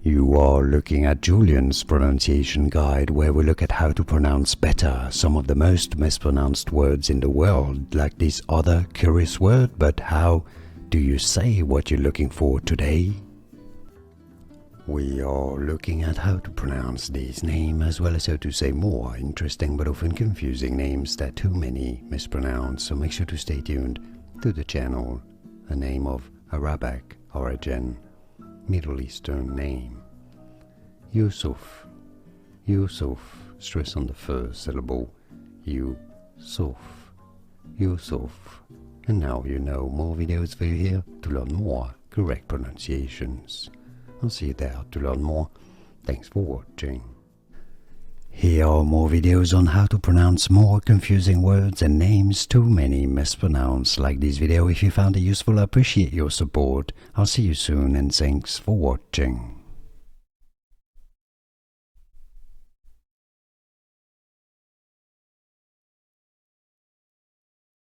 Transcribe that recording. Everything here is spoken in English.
You are looking at Julian's pronunciation guide, where we look at how to pronounce better some of the most mispronounced words in the world, like this other curious word. But how do you say what you're looking for today? We are looking at how to pronounce this name, as well as how to say more interesting but often confusing names that too many mispronounce, so make sure to stay tuned to the channel. A name of Arabic origin, Middle Eastern name. Yusuf. Yusuf, stress on the first syllable. Yusuf. Yusuf. And now you know more videos for you here to learn more correct pronunciations. I'll see you there to learn more. Thanks for watching. Here are more videos on how to pronounce more confusing words and names too many mispronounced. Like this video if you found it useful. I appreciate your support. I'll see you soon and thanks for watching.